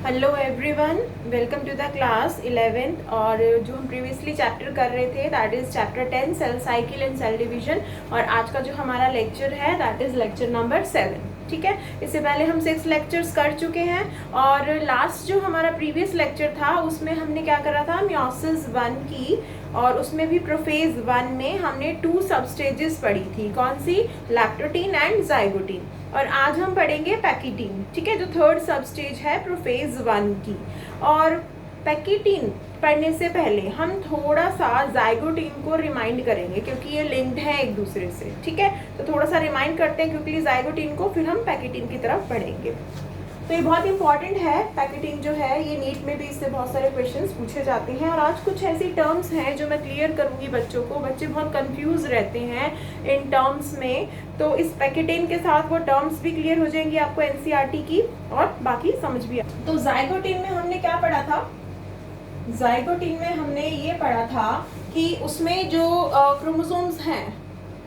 Hello everyone, welcome to the class 11th। और जो हम प्रीवियसली चैप्टर कर रहे थे that is chapter 10 cell cycle and cell division. और आज का जो हमारा लेक्चर है दैट इज़ लेक्चर नंबर 7। ठीक है, इससे पहले हम 6 लेक्चर्स कर चुके हैं और लास्ट जो हमारा प्रीवियस लेक्चर था उसमें हमने क्या करा था, मियोसिस 1 की, और उसमें भी प्रोफेज 1 में हमने 2 सब स्टेजेस पढ़ी थी। कौन सी? लैक्टोटीन एंड जाइगोटीन। और आज हम पढ़ेंगे पैकिटीन। ठीक है, जो थर्ड सब स्टेज है प्रोफेज 1 की। और पैकिटीन पढ़ने से पहले हम थोड़ा सा जाइगोटीन को रिमाइंड करेंगे क्योंकि ये लिंक्ड है एक दूसरे से। ठीक है, तो थोड़ा सा रिमाइंड करते हैं क्योंकि जाइगोटीन को फिर हम पैकिटीन की तरफ पढ़ेंगे। तो ये बहुत इंपॉर्टेंट है। पैकेटिंग जो है ये नीट में भी इससे बहुत सारे क्वेश्चंस पूछे जाते हैं। और आज कुछ ऐसी टर्म्स हैं जो मैं क्लियर करूंगी बच्चों को। बच्चे बहुत कंफ्यूज रहते हैं इन टर्म्स में, तो इस पैकेटिंग के साथ वो टर्म्स भी क्लियर हो जाएंगी आपको एनसीईआरटी की, और बाकी समझ भी आ। तो जाइगोटीन में हमने क्या पढ़ा था? जाइगोटीन में हमने ये पढ़ा था कि उसमें जो क्रोमोसोम्स हैं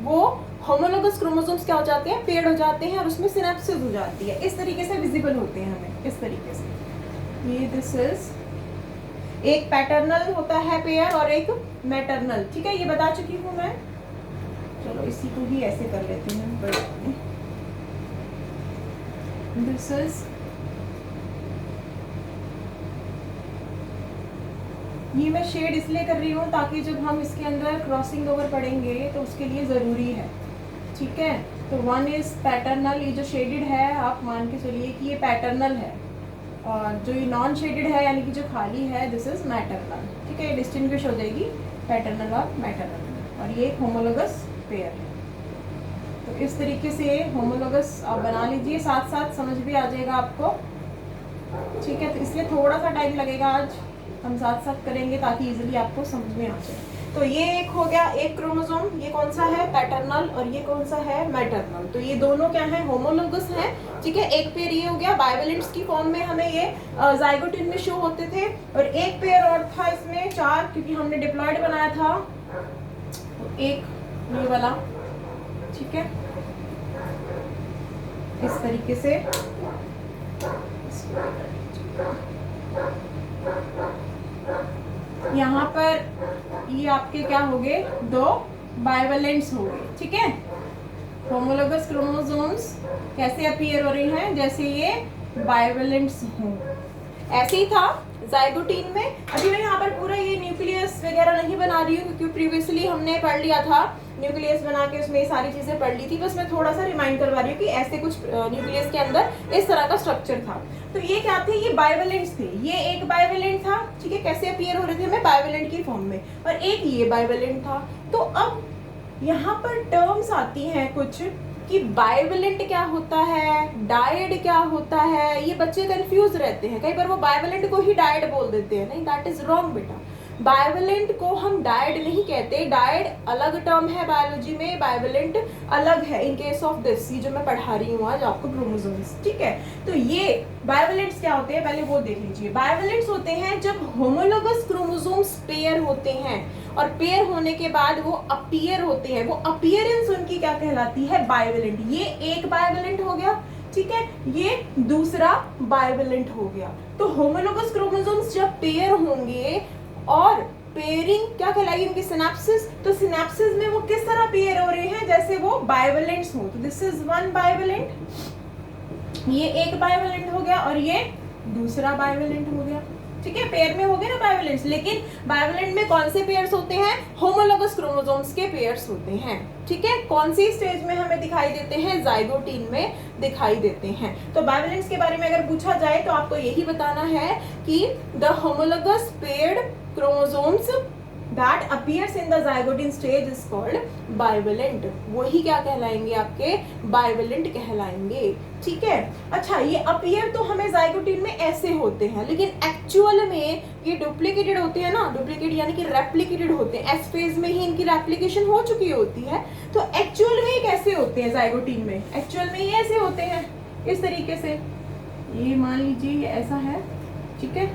वो होमोलोगस क्रोमोसोम्स क्या हो जाते हैं, पेड़ हो जाते हैं, और उसमें सिनेप्सिस हो जाती है। इस तरीके से विजिबल होते हैं हमें, इस तरीके से। ये दिस इज एक पैटर्नल होता है पेयर और एक मैटरनल। ठीक है, ये बता चुकी हूँ मैं। चलो इसी को ही ऐसे कर लेते हैं। दिस इज, ये मैं शेड इसलिए कर रही हूँ ताकि जब हम इसके अंदर क्रॉसिंग ओवर पढ़ेंगे तो उसके लिए ज़रूरी है। ठीक है, तो 1 इज पैटर्नल। ये जो शेडेड है आप मान के चलिए कि ये पैटर्नल है, और जो ये नॉन शेडेड है यानी कि जो खाली है दिस इज मैटरनल। ठीक है, ये डिस्टिंग्विश हो जाएगी पैटर्नल और मैटरनल। और ये होमोलोगस पेयर है। तो इस तरीके से होमोलोगस आप बना लीजिए, साथ साथ समझ भी आ जाएगा आपको। ठीक है, तो इसलिए थोड़ा सा टाइम लगेगा, आज हम साथ साथ करेंगे ताकि इजीली आपको समझ में आ जाए। तो ये एक हो गया, एक क्रोमोसोम, ये कौन सा है? पैटर्नल, और ये कौन सा है? मैटरनल। तो ये दोनों क्या है? होमोलोगस हैं। ठीक है, एक पेयर ये हो गया, बाइवेलेंट्स की फॉर्म में हमें ये जाइगोटीन में शो होते थे। और एक पेयर और था इसमें 4, क्योंकि हमने डिप्लॉयड बनाया था। तो एक ये वाला, ठीक है, इस तरीके से। यहाँ पर ये आपके क्या हो गए? 2 बाइवेलेंट्स हो गए। ठीक है, होमोलोगस क्रोमोसोम्स कैसे अपीयर हो रही हैं? जैसे ये बाइवेलेंट्स हों। ऐसे ही था जाइगोटीन में। अभी मैं यहाँ पर पूरा ये न्यूक्लियस वगैरह नहीं बना रही हूँ क्योंकि प्रीवियसली हमने पढ़ लिया था, न्यूक्लियस बना के उसमें सारी चीजें पढ़ ली थी। बस मैं थोड़ा सा रिमाइंड करवा रही हूँ कि ऐसे कुछ न्यूक्लियस के अंदर इस तरह का स्ट्रक्चर था। तो ये क्या थे? ये बाइवेलेंट्स थे। ये एक बाइवेलेंट था। ठीक है, कैसे अपीयर हो रहे थे? मैं बाइवेलेंट की फॉर्म में, और एक ये बाइवेलेंट था। तो अब यहाँ पर टर्म्स आती हैं कुछ कि बाइवेलेंट क्या होता है, डायड क्या होता है। ये बच्चे कंफ्यूज रहते हैं, कई बार वो बाइवेलेंट को ही डायड बोल देते हैं। नहीं, दैट इज रॉन्ग बेटा। बाइवेलेंट को हम डायड नहीं कहते। डायड अलग टर्म है बायोलॉजी में, बाइवेलेंट अलग है। इन केस ऑफ दिस, ये जो मैं पढ़ा रही हूँ आज आपको क्रोमोसोम्स। ठीक है, तो ये बाइवेलेंट्स क्या होते हैं पहले वो देख लीजिए। बाइवेलेंट्स होते हैं जब होमोलोगस क्रोमोसोम्स पेयर होते हैं, और पेयर होने के बाद वो अपीयर होते हैं। वो अपीयरेंस उनकी क्या कहलाती है? बाइवेलेंट। ये एक बाइवेलेंट हो गया, ठीक है, ये दूसरा बाइवेलेंट हो गया। तो होमोलोगस क्रोमोसोम्स जब पेयर होंगे, और पेयरिंग क्या कहलाएगी? इनकी सिनेप्सिस। तो सिनेप्सिस में वो किस तरह पेयर हो रहे हैं? जैसे वो बाइवेलेंट्स हो। तो दिस इज 1 बाइवेलेंट, ये एक बाइवेलेंट हो गया, और ये दूसरा बाइवेलेंट हो गया। ठीक है, पेयर में हो गए ना बाइवेलेंट्स। लेकिन बाइवेलेंट में कौन से पेयर्स होते हैं? होमोलोगस क्रोमोसोम्स के पेयर्स होते हैं। ठीक है, कौन सी स्टेज में हमें दिखाई देते हैं? जाइगोटीन में दिखाई देते हैं। तो बाइवेलेंट्स के बारे में अगर पूछा जाए तो आपको यही बताना है कि the homologous paired chromosomes that appears in the zygote stage is called bivalent। वही क्या कहलाएंगे? आपके bivalent कहलाएंगे। ठीक है, अच्छा, ये अपीयर तो हमें जाइगोटीन में ऐसे होते हैं, लेकिन एक्चुअल में ये डुप्लीकेटेड होते हैं ना। डुप्लीकेट यानी कि रेप्लिकेटेड होते हैं। एस फेज में ही इनकी रेप्लिकेशन हो चुकी होती है। तो एक्चुअल में ये कैसे होते हैं? जाइगोटीन में एक्चुअल में ये ऐसे होते हैं, इस तरीके से। ये मान लीजिए ये ऐसा है, ठीक है,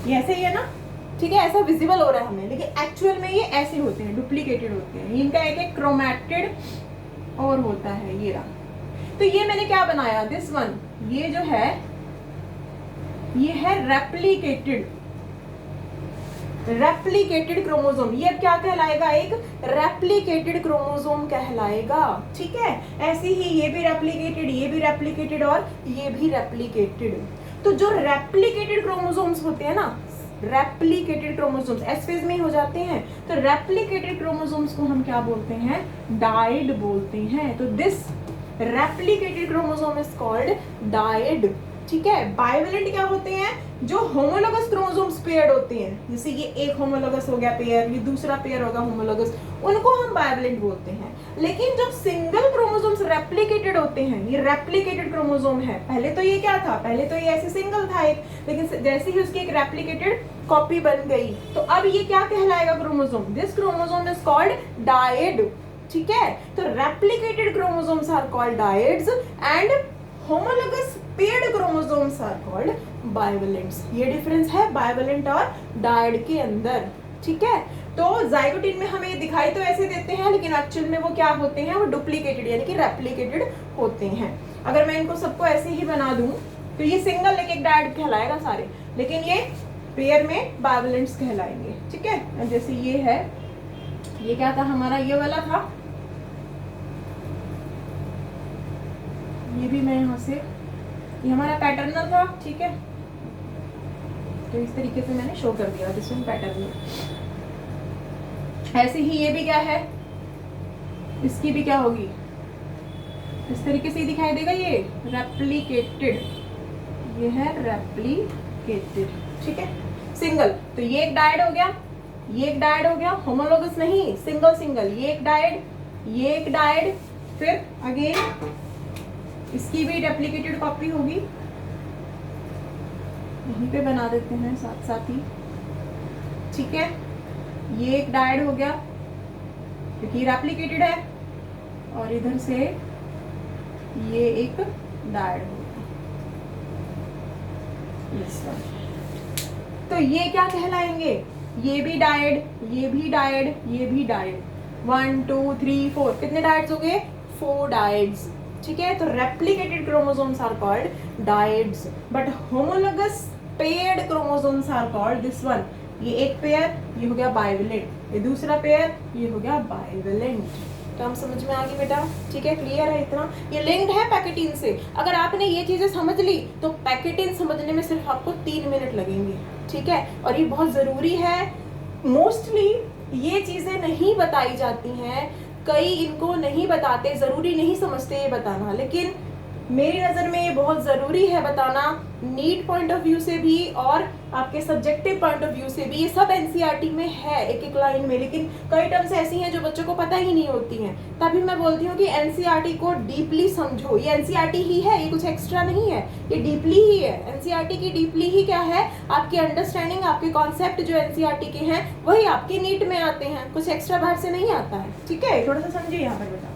ये ऐसे ही है ना। ठीक है, ऐसा विजिबल हो रहा है हमें, लेकिन एक्चुअल में ये ऐसे होते हैं, डुप्लीकेटेड होते हैं। इनका एक एक क्रोमैटिड और होता है, ये रहा। तो ये मैंने क्या बनाया? दिस वन, ये जो है ये है रेप्लिकेटेड क्रोमोसोम। ये अब क्या कहलाएगा? एक रेप्लिकेटेड क्रोमोसोम कहलाएगा। ठीक है, ऐसे ही ये भी रेप्लिकेटेड, ये भी रेप्लिकेटेड और ये भी रेप्लिकेटेड। तो जो रेप्लिकेटेड क्रोमोसोम्स होते हैं ना, रेप्लिकेटेड क्रोमोसोम्स एस फेज में हो जाते हैं, तो रेप्लिकेटेड क्रोमोसोम्स को हम क्या बोलते हैं? डाइड बोलते हैं। तो this replicated chromosome is called dyad. ठीक है, बाइवेलेंट क्या होते हैं? जो होमोलोगस क्रोमोसोम्स पेयर्ड होते हैं, जैसे ये एक होमोलोगस हो गया पेयर, ये दूसरा पेयर होगा होमोलोगस, उनको हम बाइवेलेंट बोलते हैं। लेकिन जब सिंगल क्रोमोसोम्स रेप्लिकेटेड होते हैं, ये रेप्लिकेटेड क्रोमोसोम है। पहले तो ये क्या था? पहले तो ये ऐसे सिंगल था एक, लेकिन जैसे ही उसकी एक रेप्लिकेटेड कॉपी बन गई, तो अब ये क्या कहलाएगा chromosome? This chromosome is called dyad. ठीक है, तो replicated chromosomes are called dyads and homologous paired chromosomes are called bivalents. ये डिफरेंस है बाइवेलेंट और डाइड के अंदर। ठीक है, तो जाइगोटिन में हमें दिखाई तो ऐसे देते हैं, लेकिन एक्चुअल में वो क्या होते हैं? वो डुप्लीकेटेड यानी कि रेप्लिकेटेड होते हैं। अगर मैं इनको सबको ऐसे ही बना दूं तो ये सिंगल एक डाइड कहलाएगा सारे, लेकिन ये पेयर में बाइवेलेंट्स कहलाएंगे। ठीक है, जैसे ये है, ये क्या था हमारा? ये वाला था, ये भी मैं यहाँ से, ये हमारा पैटर्नल था। ठीक है, तो इस तरीके से मैंने शो कर दिया दिस वन पैटर्नल। ऐसे ही ये भी क्या है? इसकी भी क्या होगी? इस तरीके से ही दिखाई देगा, ये रेप्लिकेटेड, ये है रेप्लिकेटेड। ठीक है, सिंगल, तो ये एक डाइड हो गया, ये एक डाइड हो गया, होमोलोगस नहीं, सिंगल सिंगल, ये एक डाइड, ये एक डाइड, फिर अगेन इसकी भी रेप्लिकेटेड कॉपी होगी, यहीं पे बना देते हैं साथ साथ ही। ठीक है, ये एक डाइड हो गया क्योंकि रेप्लिकेटेड है, और इधर से ये एक डाइड हो गया। तो ये क्या कहलाएंगे? ये भी डाइड, ये भी डाइड, ये भी डाइड। 1 2 3 4 कितने डाइड्स हो गए? 4 डाइड्स। ठीक है, तो replicated chromosomes are called dyads, but homologous paired chromosomes are called this one. ये एक पेयर, ये हो गया बाइवेलेंट, ये दूसरा पेयर, ये हो गया बाइवेलेंट। तो हम समझ में आ गई बेटा? ठीक है, क्लियर है इतना? ये लिंक्ड है पैकेटिन से। अगर आपने ये चीजें समझ ली तो पैकेटिन समझने में सिर्फ आपको 3 मिनट लगेंगे। ठीक है, और ये बहुत जरूरी है। मोस्टली ये चीजें नहीं बताई जाती हैं, कई इनको नहीं बताते, जरूरी नहीं समझते ये बताना, लेकिन मेरी नज़र में ये बहुत ज़रूरी है बताना, नीट पॉइंट ऑफ व्यू से भी और आपके सब्जेक्टिव पॉइंट ऑफ व्यू से भी। ये सब एनसीईआरटी में है एक एक लाइन में, लेकिन कई टर्म्स ऐसी हैं जो बच्चों को पता ही नहीं होती हैं। तभी मैं बोलती हूँ कि एनसीईआरटी को डीपली समझो। ये एनसीईआरटी ही है, ये कुछ एक्स्ट्रा नहीं है, ये डीपली ही है। एनसीईआरटी की डीपली ही क्या है? आपकी अंडरस्टैंडिंग, आपके कॉन्सेप्ट जो एनसीईआरटी के हैं वही आपके नीट में आते हैं, कुछ एक्स्ट्रा बाहर से नहीं आता है। ठीक है, थोड़ा सा समझिए यहाँ पर बेटा।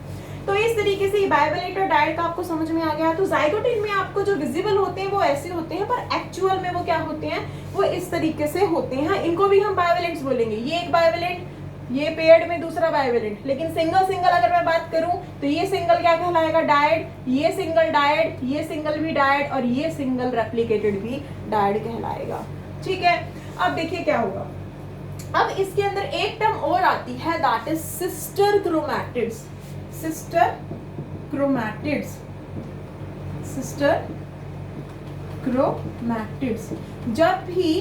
तो इस तरीके से बाइवेलेंट और डाइड का आपको समझ में आ गया। तो जाइगोटिन में आपको जो विजिबल होते हैं वो ऐसे होते हैं, पर एक्चुअल में वो क्या होते हैं? वो इस तरीके से होते हैं। इनको भी हम बाइवेलेंट्स बोलेंगे। ये एक बाइवेलेंट, ये पेयर्ड में दूसरा बाइवेलेंट। लेकिन सिंगल सिंगल अगर मैं बात करूं तो ये सिंगल क्या कहलाएगा? डाइड, ये सिंगल डाइड, ये सिंगल भी डाइड, और ये सिंगल रेप्लिकेटेड भी डाइड कहलाएगा। ठीक है, अब देखिए क्या होगा। अब इसके अंदर एक टर्म और आती है, that is sister chromatids. Sister chromatids, sister chromatids. जब भी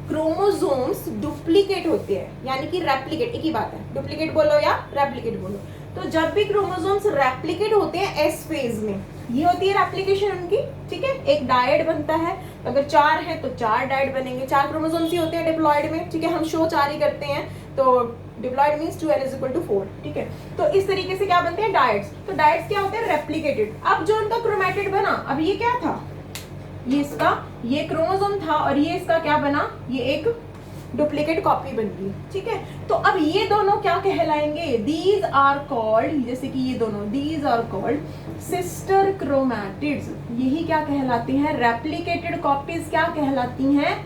क्रोमोसोम्स डुप्लीकेट होते हैं, यानी कि रेप्लिकेट, एक ही बात है, डुप्लीकेट बोलो या रेप्लिकेट बोलो, तो जब भी क्रोमोसोम्स रेप्लिकेट होते हैं एस फेज में, ये होती है रेप्लिकेशन उनकी। ठीक है, एक डाइड बनता है, अगर 4 है तो 4 डाइड बनेंगे। 4 क्रोमोसोम्स ही होते हैं डिप्लॉयड में। ठीक है, हम शो 4 ही करते हैं, तो डिप्लॉयड मींस 2n = 4। ठीक है, तो इस तरीके से क्या बनते हैं? डाइड्स। तो डाइड्स क्या होते हैं? रेप्लिकेटेड। अब जो उनका क्रोमैटिड बना, अब ये क्या था? ये इसका, ये क्रोमोसोम था, और ये इसका क्या बना? ये एक डुप्लीकेट कॉपी बन गई। ठीक है, तो अब ये दोनों क्या कहलाएंगे? दीज आर कॉल्ड, जैसे कि ये दोनों, these are called sister chromatids. यही क्या कहलाती हैं? रेप्लिकेटेड कॉपीज क्या कहलाती हैं?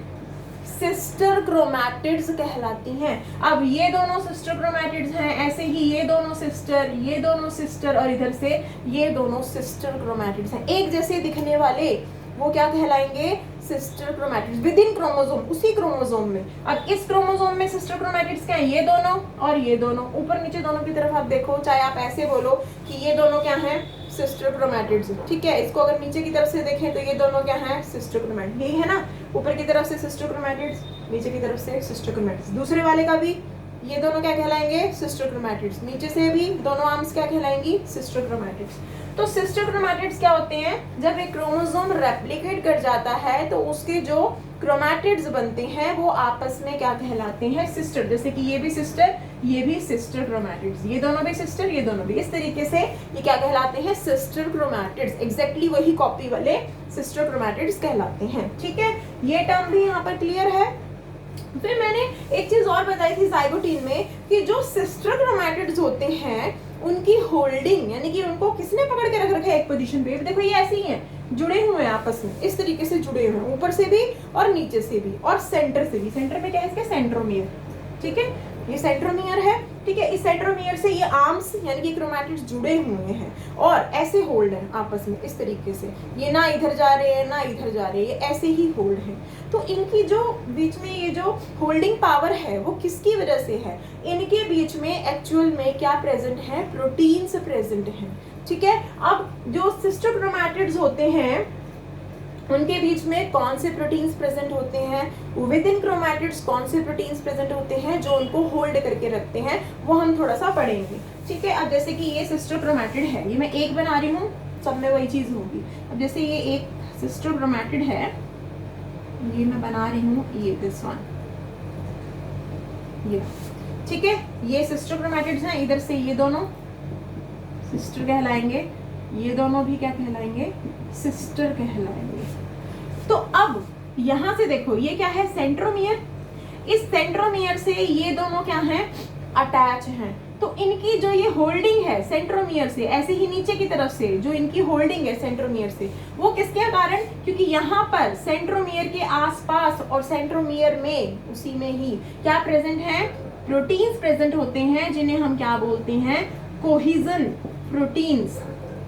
सिस्टर क्रोमैटिड्स कहलाती हैं। अब ये दोनों सिस्टर क्रोमैटिड्स हैं, ऐसे ही ये दोनों सिस्टर, ये दोनों सिस्टर, और इधर से ये दोनों सिस्टर क्रोमैटिड्स हैं। एक जैसे दिखने वाले वो क्या कहलाएंगे? Sister chromatids within chromosome, उसी क्रोमोसोम में। अब इस क्रोमोसोम में सिस्टर क्रोमैटिड्स क्या है, ये दोनों और ये दोनों, ऊपर नीचे दोनों की तरफ आप देखो, चाहे आप ऐसे बोलो कि ये दोनों क्या है, सिस्टर क्रोमैटिड्स, ठीक है। इसको अगर नीचे की तरफ से देखें तो ये दोनों क्या है, सिस्टर क्रोमैटिड्स, यही है ना, ऊपर की तरफ से सिस्टर क्रोमैटिड्स, नीचे की तरफ से सिस्टर क्रोमैटिड्स। दूसरे वाले का भी ये दोनों क्या कहलाएंगे, सिस्टर क्रोमैटिड्स, नीचे से भी दोनों आर्म्स क्या कहलाएंगी, सिस्टर क्रोमैटिड्स। तो सिस्टर क्रोमैटिड्स क्या होते हैं, जब एक क्रोमोसोम रेप्लिकेट कर जाता है तो उसके जो क्रोमैटिड्स बनते हैं वो आपस में क्या कहलाते हैं, सिस्टर। जैसे कि ये भी सिस्टर, ये भी सिस्टर क्रोमैटिड्स, ये दोनों भी सिस्टर, ये दोनों भी, इस तरीके से ये क्या कहलाते हैं, सिस्टर क्रोमैटिड्स। एग्जैक्टली वही कॉपी वाले सिस्टर क्रोमैटिड्स कहलाते हैं, ठीक है। ये टर्म भी यहाँ पर क्लियर है। फिर मैंने एक चीज और बताई थी जाइगोटीन में कि जो सिस्टर क्रोमैटिड्स होते हैं उनकी होल्डिंग, यानी कि उनको किसने पकड़ के रख रखा है एक पोजीशन पे, देखो ये ऐसे ही हैं, जुड़े हुए हैं आपस में, इस तरीके से जुड़े हुए हैं, ऊपर से भी और नीचे से भी और सेंटर से भी। सेंटर में क्या है इसके, सेंट्रोमियर, ठीक है, ये सेंट्रोमियर है, ठीक है। इस सेंट्रोमियर से ये आर्म्स यानी कि क्रोमैटिड्स जुड़े हुए हैं और ऐसे होल्ड हैं आपस में, इस तरीके से, ये ना इधर जा रहे हैं ना इधर जा रहे हैं, ये ऐसे ही होल्ड हैं। तो इनकी जो बीच में ये जो होल्डिंग पावर है वो किसकी वजह से है, इनके बीच में एक्चुअल में क्या प्रेजेंट है, प्रोटीन्स प्रेजेंट हैं, ठीक है। अब जो सिस्टर क्रोमैटिड्स होते हैं उनके बीच में कौन से प्रोटीन्स प्रेजेंट होते हैं, विद इन क्रोमैटिड्स कौन से प्रोटीन्स प्रेजेंट होते हैं जो उनको होल्ड करके रखते हैं, वो हम थोड़ा सा पढ़ेंगे, ठीक है। अब जैसे कि ये सिस्टर क्रोमैटिड है, ये मैं एक बना रही हूँ, सब में वही चीज होगी। अब जैसे ये एक सिस्टर क्रोमैटिड है, ये मैं बना रही हूँ, ये दिस वन, ये, ठीक है। ये सिस्टर क्रोमैटिड्स हैं, इधर से ये दोनों सिस्टर कहलाएंगे, ये दोनों भी क्या कहलाएंगे, सिस्टर कहलाएंगे। तो अब यहां से देखो ये क्या है, सेंट्रोमियर, इस सेंट्रोमियर से ये दोनों क्या हैं, अटैच हैं। तो इनकी जो ये होल्डिंग है सेंट्रोमियर से, ऐसे ही नीचे की तरफ से जो इनकी होल्डिंग है सेंट्रोमियर से, वो किसके कारण, क्योंकि यहाँ पर सेंट्रोमियर के आसपास और सेंट्रोमियर में उसी में ही क्या प्रेजेंट है, प्रोटीन्स प्रेजेंट होते हैं जिन्हें हम क्या बोलते हैं, कोहिजन प्रोटीन्स।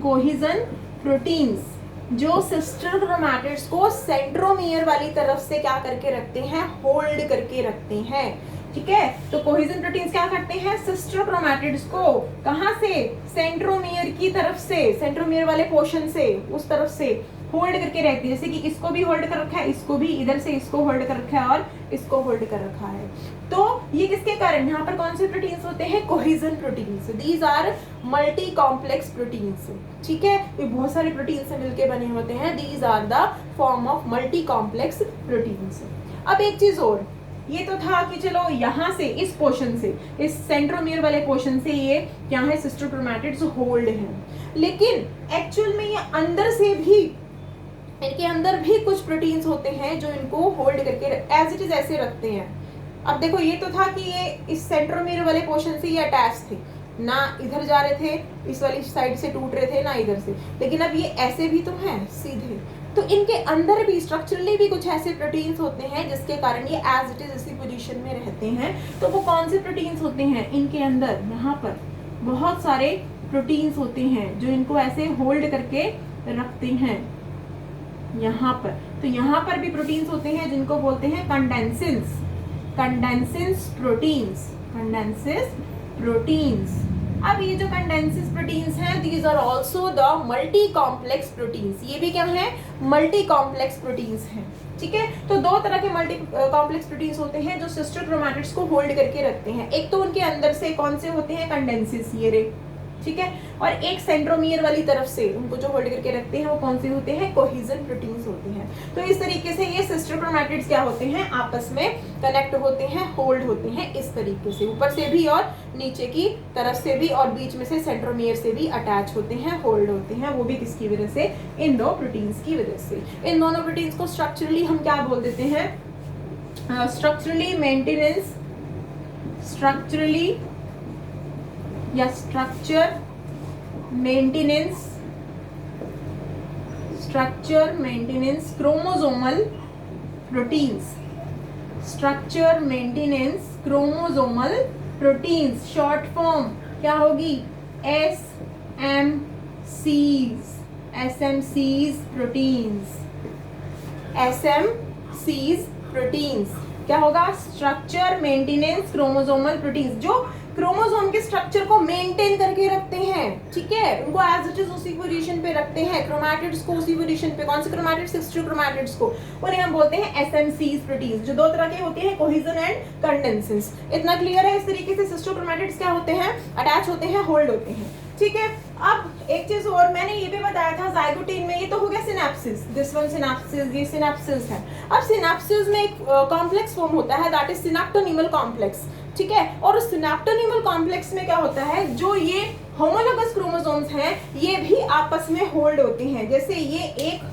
कोहिजन प्रोटीन्स जो सिस्टर क्रोमैटिड्स को सेंट्रोमियर वाली तरफ से क्या करके रखते हैं, होल्ड करके रखते हैं, ठीक है। तो कोहिजन प्रोटीन्स क्या करते हैं, सिस्टर क्रोमैटिड्स को कहां से, सेंट्रोमियर की तरफ से, सेंट्रोमियर वाले पोर्शन से, उस तरफ से होल्ड करके रहती है। जैसे कि इसको भी होल्ड कर रखा है, इसको भी, इधर से इसको होल्ड कर रखा है और इसको होल्ड कर रखा है। तो ये किसके कारण, यहाँ पर कौन से प्रोटीन्स होते हैं, cohesin proteins. These are multi complex proteins, ठीक है। ये बहुत सारे प्रोटीन से मिलके बने होते हैं, these are the form of multi complex proteins. अब एक चीज और, ये तो था कि चलो यहाँ से इस पोर्शन से, इस सेंट्रोमियर वाले पोर्शन से ये क्या है, सिस्टर क्रोमैटिड्स होल्ड हैं, लेकिन एक्चुअल में ये अंदर से भी, इनके अंदर भी कुछ प्रोटीन्स होते हैं जो इनको होल्ड करके एज इट इज ऐसे रखते हैं। अब देखो ये तो था कि ये इस सेंट्रोमियर वाले पोर्शन से ये अटैच थे, ना इधर जा रहे थे, इस वाली साइड से टूट रहे थे, ना इधर से, लेकिन अब ये ऐसे भी तो हैं सीधे। तो इनके अंदर भी स्ट्रक्चरली भी कुछ ऐसे प्रोटीन्स होते हैं जिसके कारण ये एज इट इज इसी पोजीशन में रहते हैं। तो वो कौन से प्रोटीन्स होते हैं, इनके अंदर यहाँ पर बहुत सारे प्रोटीन्स होते हैं जो इनको ऐसे होल्ड करके रखते हैं यहाँ पर। तो यहाँ पर भी प्रोटीन्स होते हैं जिनको बोलते हैं कंडेंसिन्स, कंडेंसिन्स प्रोटीन्स, कंडेंसिस प्रोटीन्स। अब ये जो कंडेंसिस प्रोटीन्स हैं, these are also the multi complex proteins. ये भी क्या है, मल्टी कॉम्प्लेक्स प्रोटीन्स हैं, ठीक है। तो दो तरह के मल्टी कॉम्प्लेक्स प्रोटीन्स होते हैं जो सिस्टर क्रोमैटिड्स को होल्ड करके रखते हैं। एक तो उनके अंदर से कौन से होते हैं, कंडेंसिस, ये रे, ठीक है। और एक सेंट्रोमियर वाली तरफ से उनको जो होल्ड करके रखते हैं वो कौन से होते हैं, कोहिजन प्रोटीन्स होते हैं। तो इस तरीके से ये सिस्टर क्रोमैटिड्स क्या होते हैं, आपस में कनेक्ट होते हैं, होल्ड होते हैं, इस तरीके से ऊपर से भी और नीचे की तरफ से भी और बीच में से सेंट्रोमियर से भी अटैच होते हैं, होल्ड होते हैं। वो भी किसकी वजह से, इन दो प्रोटीन्स की वजह से। इन दोनों प्रोटीन्स को स्ट्रक्चरली हम क्या बोल देते हैं, स्ट्रक्चरली मेंटेनेंस, स्ट्रक्चरली या structure maintenance, structure maintenance chromosomal proteins, structure maintenance chromosomal proteins. Short form क्या होगी, SMCs, SMCs proteins, SMCs proteins. क्या होगा? स्ट्रक्चर मेंटेनेंस क्रोमोसोमल प्रोटीन्स, जो क्रोमोसोम के स्ट्रक्चर को मेंटेन करके रखते हैं, ठीक है, उनको एज इट इज उसी पोजीशन पे रखते हैं, क्रोमैटिड्स को उसी पोजीशन पे। कौन से क्रोमैटिड्स? सिस्टर क्रोमैटिड्स को, उन्हें हम बोलते हैं SMCs प्रोटीन्स, जो दो तरह के होते हैं, कोहेजन एंड कंडेंसेंस। इतना क्लियर है? इस तरीके से सिस्टर क्रोमैटिड्स क्या होते हैं? अटैच होते हैं, होल्ड होते हैं, ठीक है। अब एक चीज और मैंने ये भी बताया था जाइगोटीन में, ये तो हो गया सिनेप्सिस, दिस वन सिनेप्सिस, ये सिनेप्सिस है। अब सिनेप्सिस में एक कॉम्प्लेक्स फॉर्म होता है, दैट इज सिनेप्टोनीमल कॉम्प्लेक्स, ठीक है। और उस सिनेप्टोनीमल कॉम्प्लेक्स में क्या होता है, जो ये होमोलोगस क्रोमोसोम्स हैं ये भी आपस में होल्ड होते हैं। जैसे ये एक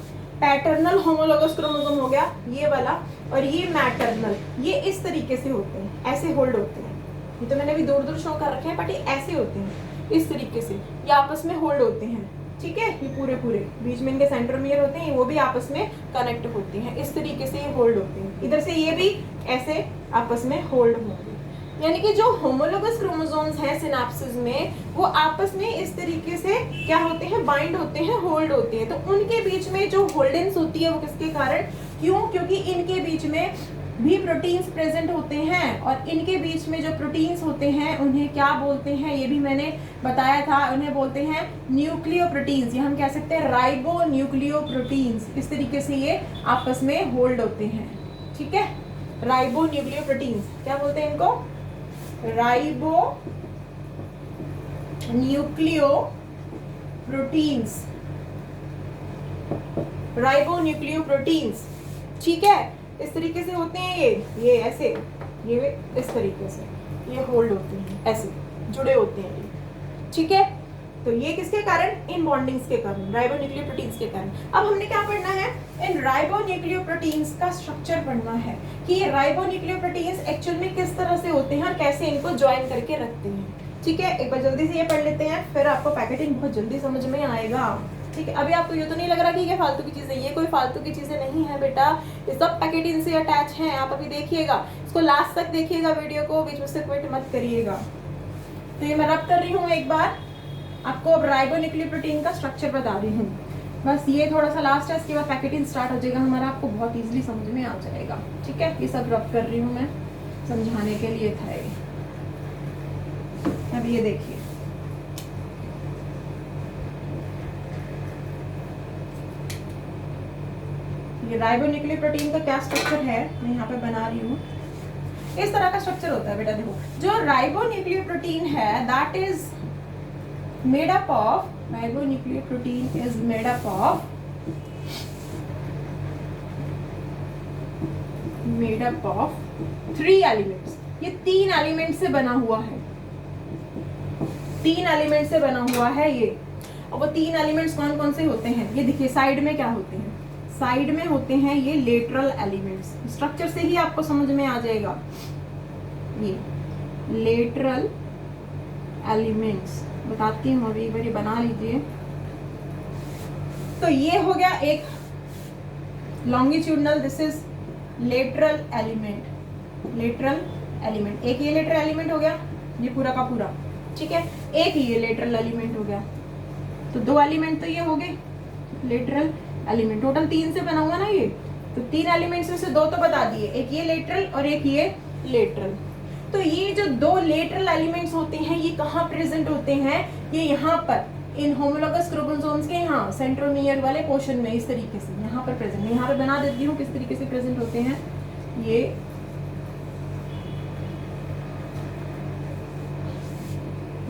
पैटर्नल होमोलोगस क्रोमोसोम हो गया ये वाला, और ये मैटरनल, ये इस तरीके से होते हैं, ऐसे होल्ड होते हैं। ये तो मैंने अभी दूर दूर शो कर रखे हैं, बट ये ऐसे होते हैं, इस तरीके से ये आपस में होल्ड होते हैं, ठीक है। ये पूरे पूरे बीच में इनके सेंट्रोमियर होते हैं, वो भी आपस में कनेक्ट होते हैं, इस तरीके से ये होल्ड होते हैं। इधर से ये भी ऐसे आपस में होल्ड होंगे। यानी कि जो होमोलोगस क्रोमोसोम्स हैं सिनेप्सिस में, वो आपस में इस तरीके से क्या होते हैं? बाइंड होते हैं, होल्ड होते हैं। तो उनके बीच में जो होल्डेंस होती है वो किसके कारण? क्यों? क्योंकि इनके बीच में भी प्रोटीन्स प्रेजेंट होते हैं, और इनके बीच में जो प्रोटीन्स होते हैं उन्हें क्या बोलते हैं, ये भी मैंने बताया था, उन्हें बोलते हैं न्यूक्लियोप्रोटीन्स, या हम कह सकते हैं राइबो न्यूक्लियोप्रोटीन्स। इस तरीके से ये आपस में होल्ड होते हैं, ठीक है। राइबो न्यूक्लियोप्रोटीन्स क्या बोलते हैं इनको? राइबो न्यूक्लियोप्रोटीन्स, राइबो न्यूक्लियोप्रोटीन्स, ठीक है। इस तरीके से होते हैं ये ऐसे, ये इस तरीके से ये होल्ड होते हैं, ऐसे जुड़े होते हैं ये, ठीक है। तो ये किसके कारण? इन बॉन्डिंग्स के कारण, राइबोन्यूक्लियोप्रोटीन्स के कारण। अब हमने क्या पढ़ना है? इन राइबोन्यूक्लियोप्रोटीन्स का स्ट्रक्चर पढ़ना है कि ये राइबोन्यूक्लियोप्रोटीन्स एक्चुअल में किस तरह से होते हैं और कैसे इनको ज्वाइन करके रखते हैं, ठीक है। एक बार जल्दी से ये पढ़ लेते हैं, फिर आपको पैकेटिंग बहुत जल्दी समझ में आएगा, ठीक है। अभी आपको ये तो नहीं लग रहा कि ये फालतू की चीजें, ये कोई फालतू की चीजें नहीं है बेटा, ये सब पैकेटिंग से अटैच हैं। आप अभी देखिएगा, इसको लास्ट तक देखिएगा वीडियो को, बीच में से क्विट मत करिएगा। तो ये मैं रब कर रही हूँ एक बार आपको, अब राइबोन्यूक्लियोप्रोटीन का स्ट्रक्चर बता रही हूँ, बस ये थोड़ा सा लास्ट है, इसके बाद पैकेटिंग स्टार्ट हो जाएगा हमारा, आपको बहुत ईजिली समझ में आ जाएगा, ठीक है। ये सब रब कर रही हूँ मैं, समझाने के लिए था ये। अब ये देखिए, ये राइबोन्यूक्लियोप्रोटीन का क्या स्ट्रक्चर है मैं यहाँ पे बना रही हूँ। इस तरह का स्ट्रक्चर होता है बेटा, देखो जो राइबोन्यूक्लियोप्रोटीन है that is made up of, ribonucleoprotein is made up of three elements. ये 3 एलिमेंट से बना हुआ है, 3 एलिमेंट से बना हुआ है ये। और वो 3 एलिमेंट्स कौन कौन से होते हैं? ये देखिए साइड में क्या होते हैं, साइड में होते हैं ये लेटरल एलिमेंट्स। स्ट्रक्चर से ही आपको समझ में आ जाएगा, ये लेटरल एलिमेंट्स बताती हूँ अभी, एक बार ये बना लीजिए। तो ये हो गया एक longitudinal, this is lateral element, lateral element. एक ये लेटरल एलिमेंट हो गया, ये पूरा का पूरा, ठीक है। एक ये लेटरल एलिमेंट हो गया, तो 2 एलिमेंट तो ये हो गए लेटरल एलिमेंट। टोटल 3 से बना हुआ ना ये, तो 3 एलिमेंट्स में से 2 तो बता दिए, एक ये लेटरल और एक ये लेटरल। तो ये जो 2 लेटरल एलिमेंट्स होते हैं ये कहाँ प्रेजेंट होते हैं? ये यहाँ पर इन होमोलोगस क्रोमोसोम्स के यहाँ सेंट्रोमियर वाले पोर्शन में, इस तरीके से यहाँ पर प्रेजेंट है। यहाँ पर बना देती हूँ किस तरीके से प्रेजेंट होते हैं ये,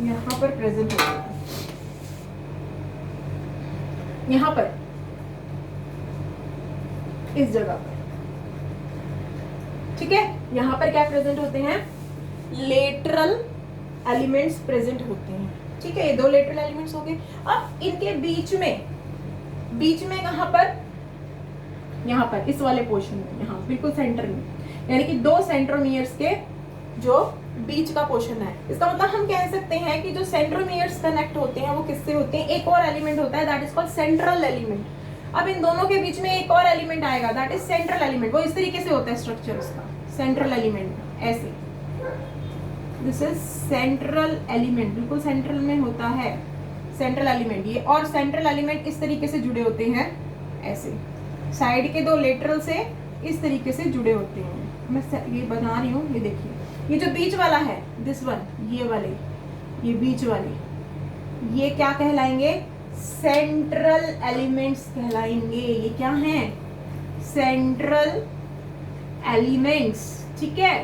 यहाँ पर प्रेजेंट होते हैं, यहाँ पर इस जगह पर, ठीक है। यहाँ पर क्या प्रेजेंट होते हैं? लेटरल एलिमेंट्स प्रेजेंट होते हैं, ठीक है। ये 2 लेटरल एलिमेंट्स हो गए। अब इनके बीच में कहाँ पर? यहाँ पर इस वाले पोर्शन में, यहाँ बिल्कुल सेंटर में, यानी कि 2 सेंट्रोमियर्स के जो बीच का पोर्शन है। इसका मतलब हम कह सकते हैं कि जो सेंट्रोमियर्स कनेक्ट होते हैं वो किससे होते हैं? एक और एलिमेंट होता है that is called central element. अब इन दोनों के बीच में एक और एलिमेंट आएगा दैट इज सेंट्रल एलिमेंट। वो इस तरीके से होता है स्ट्रक्चर उसका, सेंट्रल एलिमेंट ऐसे, दिस इज सेंट्रल एलिमेंट, बिल्कुल सेंट्रल में होता है सेंट्रल एलिमेंट ये। और सेंट्रल एलिमेंट इस तरीके से जुड़े होते हैं ऐसे, साइड के 2 लेटरल से इस तरीके से जुड़े होते हैं। मैं ये बना रही हूँ, ये देखिए, ये जो बीच वाला है दिस वन, ये वाले, ये बीच वाले, ये क्या कहलाएंगे? सेंट्रल एलिमेंट्स कहलाएंगे। ये क्या हैं? सेंट्रल एलिमेंट्स, ठीक है,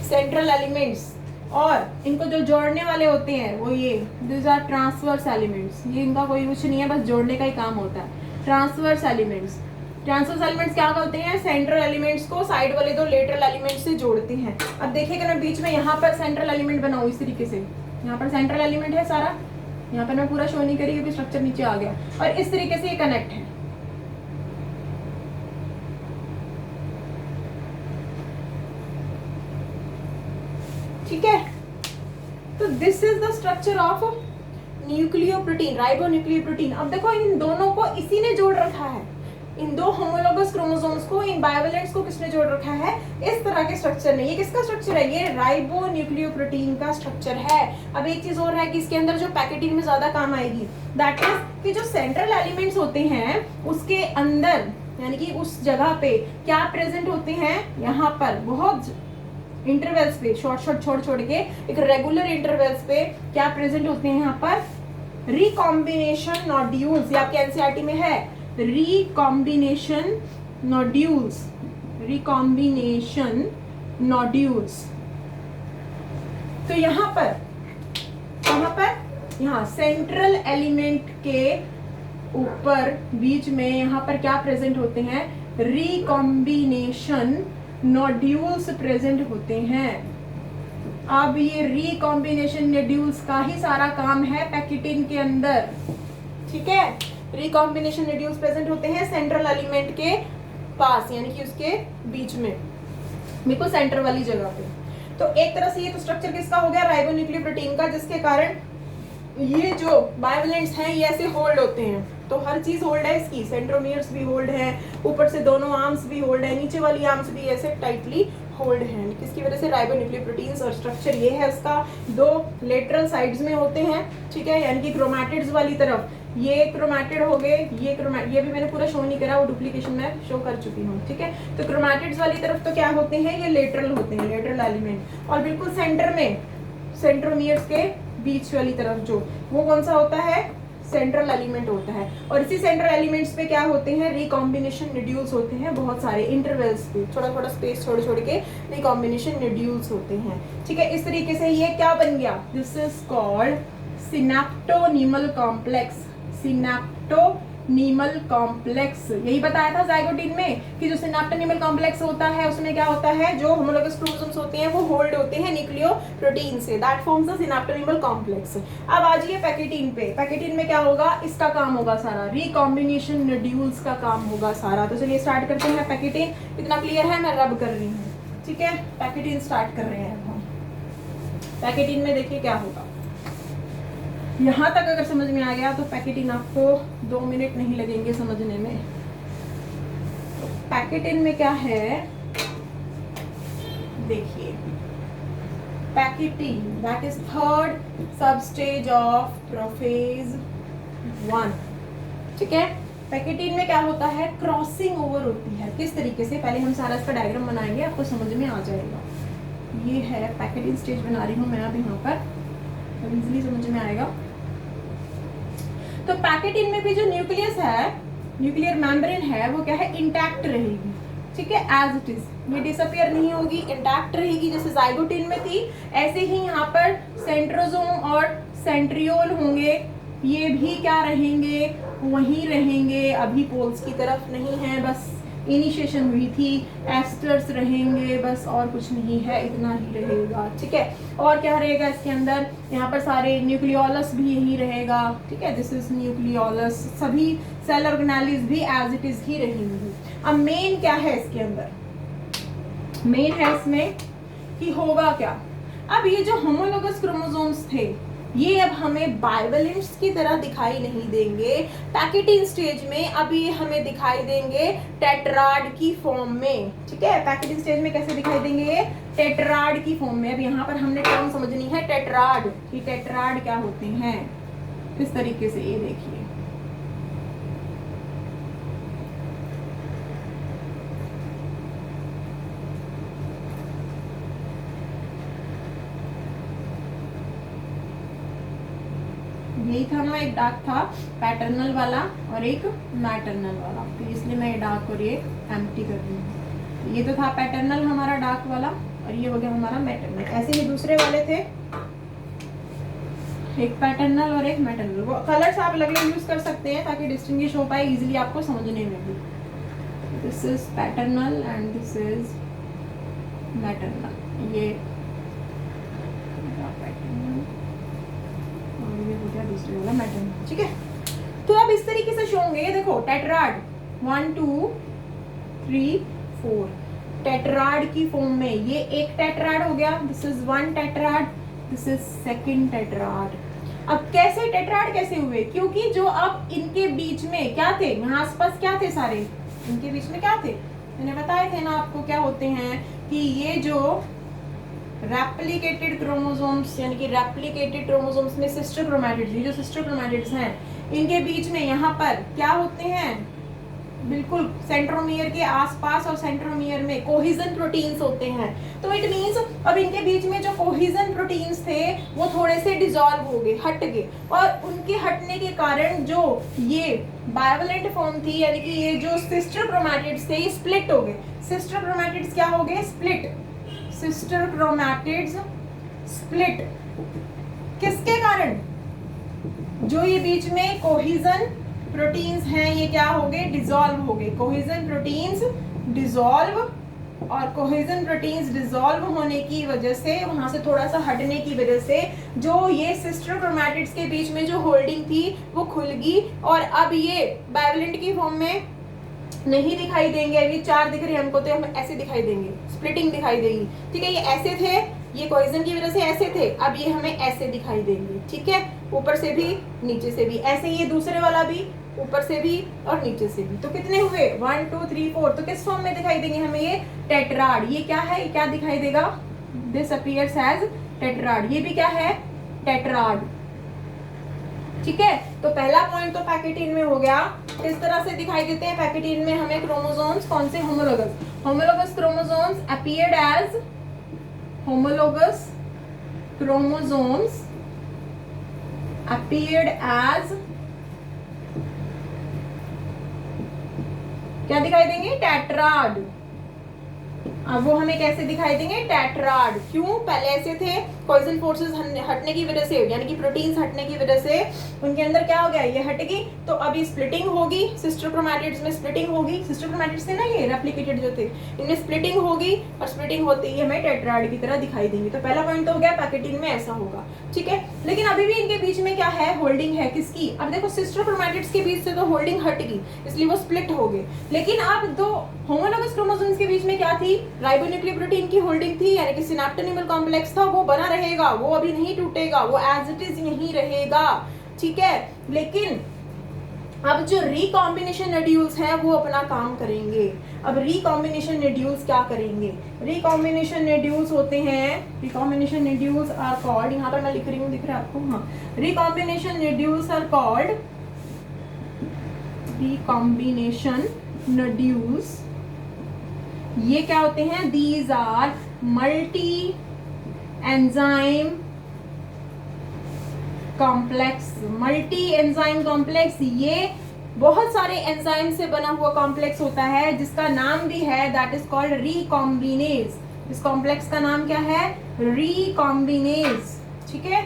सेंट्रल एलिमेंट्स। और इनको जो जोड़ने वाले होते हैं वो ये दिस आर ट्रांसवर्स एलिमेंट्स। ये इनका कोई कुछ नहीं है, बस जोड़ने का ही काम होता है। ट्रांसवर्स एलिमेंट्स, ट्रांसवर्स एलिमेंट्स क्या करते हैं? सेंट्रल एलिमेंट्स को साइड वाले 2 लेटरल एलिमेंट्स से जोड़ते हैं। अब देखिएगा मैं बीच में यहाँ पर सेंट्रल एलिमेंट बनाऊँ इस तरीके से, यहाँ पर सेंट्रल एलिमेंट है सारा, यहाँ पर मैं पूरा शो नहीं करी क्योंकि स्ट्रक्चर नीचे आ गया, और इस तरीके से ये कनेक्ट है। ठीक है, तो this is the structure of nucleoprotein, ribonucleoprotein. अब देखो इन दोनों को इसी ने जोड़ रखा है, इन 2 होमोलोगस क्रोमोसोम्स को, इन बायोवेलेंट्स को किसने जोड़ रखा है? इस तरह के स्ट्रक्चर ने। ये किसका स्ट्रक्चर है? ये राइबोन्यूक्लियोप्रोटीन का स्ट्रक्चर है। अब एक चीज और है कि इसके अंदर जो पैकेटिन में ज्यादा काम आएगी, दैट इज कि जो सेंट्रल एलिमेंट्स होते हैं उसके अंदर, यानी कि उस जगह पे क्या प्रेजेंट होते हैं? यहाँ पर बहुत इंटरवल्स पे, शॉर्ट छोड़ के एक रेगुलर इंटरवल्स पे क्या प्रेजेंट होते हैं? यहाँ पर रिकॉम्बिनेशन नोड्यूल्स। ये आपके एनसीईआरटी में है, रिकॉम्बिनेशन नोड्यूल्स, रिकॉम्बिनेशन नोड्यूल्स। तो यहाँ पर यहाँ सेंट्रल एलिमेंट के ऊपर बीच में यहाँ पर क्या प्रेजेंट होते हैं? रिकॉम्बिनेशन नोड्यूल्स प्रेजेंट होते हैं। अब ये रिकॉम्बिनेशन नोड्यूल्स का ही सारा काम है पैकेटिन के अंदर, ठीक है। रिकॉम्बिनेशन नोड्यूल्स प्रेजेंट होते हैं सेंट्रल एलिमेंट के पास, यानी कि उसके बीच में, बिल्कुल सेंटर वाली जगह पे। तो एक तरह से ये तो स्ट्रक्चर किसका हो गया? राइबोन्यूक्लियोप्रोटीन का, जिसके कारण ये जो बायोवेलेंट्स हैं ये ऐसे होल्ड होते हैं। तो हर चीज होल्ड है इसकी, सेंट्रोमियर्स भी होल्ड है, ऊपर से दोनों आर्म्स भी होल्ड है, नीचे वाली आर्म्स भी ऐसे टाइटली होल्ड है। किसकी वजह से? राइबोन्यूक्लियोप्रोटीन्स। और स्ट्रक्चर ये है उसका, 2 लेटरल साइड्स में होते हैं, ठीक है, यानी कि क्रोमैटिड्स वाली तरफ ये क्रोमैटिड हो गए, ये भी मैंने पूरा शो नहीं करा, वो डुप्लीकेशन में शो कर चुकी हूँ, ठीक है। तो क्रोमैटिड्स वाली तरफ तो क्या होते हैं? ये लेटरल होते हैं, लेटरल एलिमेंट। और बिल्कुल सेंटर में सेंट्रोमियर्स के बीच वाली तरफ जो, वो कौन सा होता है? सेंट्रल एलिमेंट होता है। और इसी सेंट्रल एलिमेंट्स पे क्या होते हैं? रिकॉम्बिनेशन नोड्यूल्स होते हैं, बहुत सारे इंटरवल्स पे, थोड़ा स्पेस छोड़ के रिकॉम्बिनेशन नोड्यूल्स होते हैं, ठीक है। इस तरीके से ये क्या बन गया? This is called synaptonemal complex. Synaptonemal complex, यही बताया था जाइगोटिन में कि जो सिनेप्टोनीमल कॉम्प्लेक्स होता है उसमें क्या होता है? जो होमोलोगस क्रोमोसोम्स होते हैं वो होल्ड होते हैं न्यूक्लियोप्रोटीन से, दैट फॉर्म्स द सिनेप्टोनीमल कॉम्प्लेक्स। अब आ जाइए पैकेटिन पे। पैकेटिन में क्या होगा? इसका काम होगा सारा, रिकॉम्बिनेशन नोड्यूल्स का काम होगा सारा। तो चलिए स्टार्ट करते हैं पैकेटिन। इतना क्लियर है? मैं रब कर रही हूँ, ठीक है। पैकेटिन स्टार्ट कर रहे हैं हम। पैकेटिन में देखिए क्या होगा। यहाँ तक अगर समझ में आ गया तो पैकेटिन आपको 2 मिनट नहीं लगेंगे समझने में। तो पैकेटिन में क्या है देखिए, पैकेटिन दैट इज 3rd सब स्टेज ऑफ प्रोफेज 1, ठीक है। पैकेटिन में क्या होता है? क्रॉसिंग ओवर होती है। किस तरीके से? पहले हम सारा इसका डायग्राम बनाएंगे, आपको समझ में आ जाएगा। ये है पैकेटिन स्टेज बना रही हूँ मैं अब यहाँ पर, तो इजीली समझ में आएगा। तो पैकेटिन में भी जो न्यूक्लियस है, न्यूक्लियर मेम्ब्रेन है, वो क्या है? इंटैक्ट रहेगी, ठीक है, एज इट इज। ये डिसअपियर नहीं होगी, इंटैक्ट रहेगी। जैसे जाइगोटिन में थी, ऐसे ही यहाँ पर सेंट्रोसोम और सेंट्रियोल होंगे, ये भी क्या रहेंगे? वहीं रहेंगे, अभी पोल्स की तरफ नहीं है, बस इनिशिएशन हुई थी। एस्टर्स रहेंगे बस, और कुछ नहीं है, इतना ही रहेगा, ठीक है। और क्या रहेगा इसके अंदर? यहाँ पर सारे न्यूक्लियोलस भी यही रहेगा, ठीक है, दिस इज न्यूक्लियोलस। सभी सेल ऑर्गेनेलिस भी एज इट इज ही रहेंगी। अब मेन क्या है इसके अंदर? मेन है इसमें कि होगा क्या? अब ये जो होमोलोगस क्रोमोसोम्स थे ये अब हमें बाइवेलेंट्स की तरह दिखाई नहीं देंगे पैकेटिन स्टेज में, अब ये हमें दिखाई देंगे टेट्राड की फॉर्म में, ठीक है। पैकेटिन स्टेज में कैसे दिखाई देंगे? ये टेट्राड की फॉर्म में। अब यहाँ पर हमने टर्म समझनी है टेट्राड, कि टेट्राड क्या होते हैं, किस तरीके से। ये देखिए यही था ना, एक डार्क था पैटर्नल वाला और एक मैटरनल वाला, तो इसलिए मैं ये डार्क और ये एम्प्टी कर रही हूँ। ये तो था पैटर्नल हमारा डार्क वाला और ये हो गया हमारा मैटरनल। ऐसे ही दूसरे वाले थे, एक पैटर्नल और एक मैटरनल। वो कलर्स आप अलग अलग यूज कर सकते हैं ताकि डिस्टिंग्विश हो पाए इजीली आपको समझने में भी। This is paternal and this is maternal. ये पैटर्नल और ये हो गया दूसरे वाला मैटरनल, ठीक है। तो अब इस तरीके से शो होंगे। ये देखो टेट्राड 1 2 3 4 टेट्राड की फॉर्म में ये एक टेट्राड हो गया। This is 1 tetrad, this is second tetrad. अब कैसे टेट्राड कैसे हुए? क्योंकि जो अब इनके बीच में क्या थे, यहाँ आसपास क्या थे, सारे इनके बीच में क्या थे, मैंने बताए थे ना आपको क्या होते हैं कि ये जो रेप्लिकेटेड क्रोमोसोम्स यानी कि रेप्लिकेटेड क्रोमोसोम्स में सिस्टर क्रोमैटिड्स, ये जो सिस्टर क्रोमैटिड्स हैं इनके बीच में यहाँ पर क्या होते हैं, बिल्कुल सेंट्रोमियर के आसपास और सेंट्रोमियर में कोहेजन प्रोटीन्स होते हैं। तो इट मींस अब इनके बीच में जो कोहेजन प्रोटीन्स थे वो थोड़े से डिसॉल्व हो गए, हट गए, और उनके हटने के कारण जो ये बाइवलेंट फॉर्म थी यानी कि ये जो सिस्टर क्रोमैटिड्स थे ये स्प्लिट हो गए। सिस्टर क्रोमैटिड्स क्या हो गए? स्प्लिट। सिस्टर क्रोमैटिड्स स्प्लिट किसके कारण? जो ये बीच में कोहेजन प्रोटीन्स हैं ये क्या हो गए? डिसॉल्व हो गए। कोहेजन प्रोटीन्स डिसॉल्व, और कोहेजन प्रोटीन्स डिसॉल्व होने की वजह से, वहां से थोड़ा सा हटने की वजह से जो ये सिस्टर क्रोमैटिड्स के बीच में जो होल्डिंग थी वो खुल गई, और अब ये बाइवलेंट की फॉर्म में नहीं दिखाई देंगे। अभी 4 दिख रहे हैं हमको, तो हम ऐसे दिखाई देंगे, स्प्लिटिंग दिखाई देगी, ठीक है। ये ऐसे थे, ये कोहेजन की वजह से ऐसे थे, अब ये हमें ऐसे दिखाई देंगे, ठीक है, ऊपर से भी नीचे से भी। ऐसे ही ये दूसरे वाला भी ऊपर से भी और नीचे से भी। तो कितने हुए? 1 2 3 4। तो किस फॉर्म में दिखाई देंगे हमें? ये टेट्राड। ये क्या है? क्या दिखाई देगा? This appears as tetrad. ये भी क्या है? टेट्राड, ठीक है। तो पहला पॉइंट तो पैकेटिन में हो गया। किस तरह से दिखाई देते हैं पैकेटिन में हमें क्रोमोसोम्स? कौन से? Homologous. Homologous chromosomes appeared as homologous chromosomes appeared as, क्या दिखाई देंगे? टेट्राड। अब वो हमें कैसे दिखाई देंगे? टेट्राड। क्यों? पहले ऐसे थे, कोहेजन फोर्सेस हटने की वजह से यानी कि प्रोटीन्स हटने की वजह से उनके अंदर क्या हो गया? ये हट गई, तो अभी स्प्लिटिंग होगी, सिस्टर क्रोमैटिड्स में स्प्लिटिंग होगी। सिस्टर क्रोमैटिड्स थे ना ये रेप्लिकेटेड जो थे, इनमें स्प्लिटिंग होगी, और स्प्लिटिंग होते ही हमें टेट्राड की तरह दिखाई देंगे। तो पहला पॉइंट तो हो गया पैकेटिन में ऐसा होगा, ठीक है। लेकिन अभी भी इनके बीच में क्या है? होल्डिंग है। किसकी? अब देखो सिस्टर क्रोमैटिड्स के बीच से तो होल्डिंग हट गई, इसलिए वो स्प्लिट हो गए। लेकिन अब दो होमोलोगस क्रोमोसोम्स के बीच में क्या थी? राइबोन्यूक्लियोप्रोटीन की होल्डिंग थी, यानी कि सिनेप्टोनिमल कॉम्प्लेक्स था, वो बना रहेगा, वो अभी नहीं टूटेगा, वो एज इट इज यहीं रहेगा, ठीक है। लेकिन अब जो रिकॉम्बिनेशन नोड्यूल्स हैं वो अपना काम करेंगे। अब रिकॉम्बिनेशन नोड्यूल्स क्या करेंगे? रिकॉम्बिनेशन नोड्यूल्स होते हैं, रिकॉम्बिनेशन नोड्यूल्स आर कॉल्ड, यहाँ पर मैं लिख रही हूँ, दिख रहा है आपको? हाँ, recombination nodules are called recombination nodules. ये क्या होते हैं? These are multi enzyme complex. Multi enzyme complex ये बहुत सारे एंजाइम से बना हुआ कॉम्प्लेक्स होता है, जिसका नाम भी है, दैट इज कॉल्ड रिकॉम्बिनेज। इस कॉम्प्लेक्स का नाम क्या है? रिकॉम्बिनेज, ठीक है।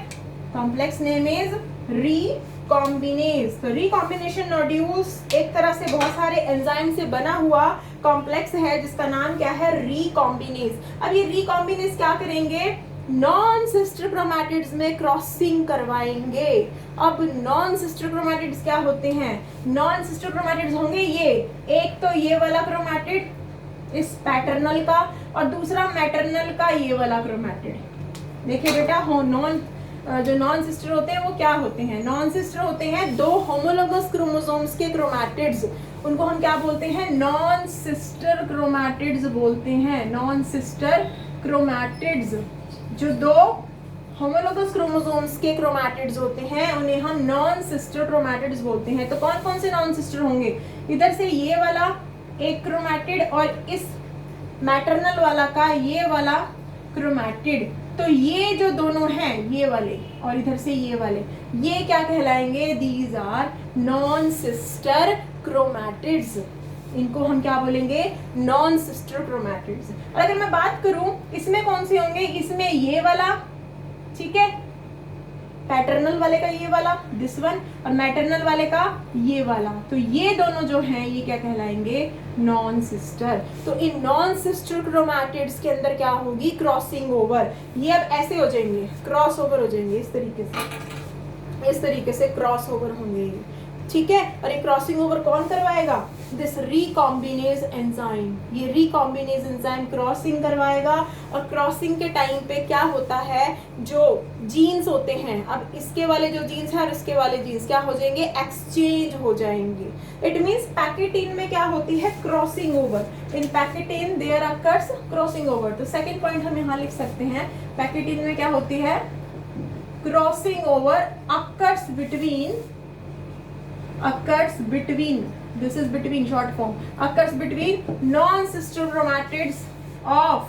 Complex name is recombinase. तो रिकॉम्बिनेशन नोड्यूल्स एक तरह से बहुत सारे एंजाइम से बना हुआ कॉम्प्लेक्स है, जिसका नाम क्या है? रिकॉम्बिनेज। अब ये रिकॉम्बिनेज क्या करेंगे? नॉन सिस्टर क्रोमैटिड्स में क्रॉसिंग करवाएंगे। अब नॉन सिस्टर क्रोमैटिड्स क्या होते हैं? नॉन सिस्टर क्रोमैटिड्स होंगे ये, एक तो ये वाला क्रोमैटिड इस पैटर्नल का, और दूसरा मैटरनल का ये वाला क्रोमैटिड। देखिए बेटा, हो नॉन जो नॉन सिस्टर होते हैं वो क्या होते हैं? नॉन सिस्टर होते हैं दो होमोलोगस क्रोमोसोम्स के क्रोमैटिड्स, उनको हम क्या बोलते हैं? नॉन सिस्टर क्रोमैटिड्स बोलते हैं। नॉन सिस्टर क्रोमैटिड्स, जो दो होमोलोगस क्रोमोसोम्स के क्रोमैटिड्स होते हैं उन्हें हम नॉन सिस्टर क्रोमैटिड्स बोलते हैं। तो कौन कौन से नॉन सिस्टर होंगे? इधर से ये वाला एक क्रोमैटिड और इस मैटरनल वाला का ये वाला क्रोमैटिड। तो ये जो दोनों हैं, ये वाले और इधर से ये वाले, ये क्या कहलाएंगे? These are non sister chromatids. इनको हम क्या बोलेंगे? Non sister chromatids. और अगर मैं बात करूं इसमें कौन से होंगे, इसमें ये वाला, ठीक है, पैटर्नल वाले का ये वाला, दिस वन, और मैटरनल वाले का ये वाला। तो ये दोनों जो हैं ये क्या कहलाएंगे? Non sister. तो इन नॉन सिस्टर क्रोमैटिड्स के अंदर क्या होगी? Crossing over. ये अब ऐसे हो जाएंगे, क्रॉस ओवर हो जाएंगे, इस तरीके से क्रॉस ओवर होंगे ये, ठीक है। और ये क्रॉसिंग ओवर कौन करवाएगा? This recombinase enzyme. ये रिकॉम्बिनेज एंजाइम क्रॉसिंग करवाएगा। और क्रॉसिंग के टाइम पे क्या होता है, जो जीन्स होते हैं, अब इसके वाले जो जीन्स है और इसके वाले जीन्स क्या हो जाएंगे? एक्सचेंज हो जाएंगे। इट मीन्स पैकेटिन में क्या होती है? Crossing over. In pachytene there occurs crossing over. तो सेकेंड पॉइंट हम यहाँ लिख सकते हैं, पैकेटिन में क्या होती है? Crossing over occurs between, this is between short form, occurs between non-sister chromatids of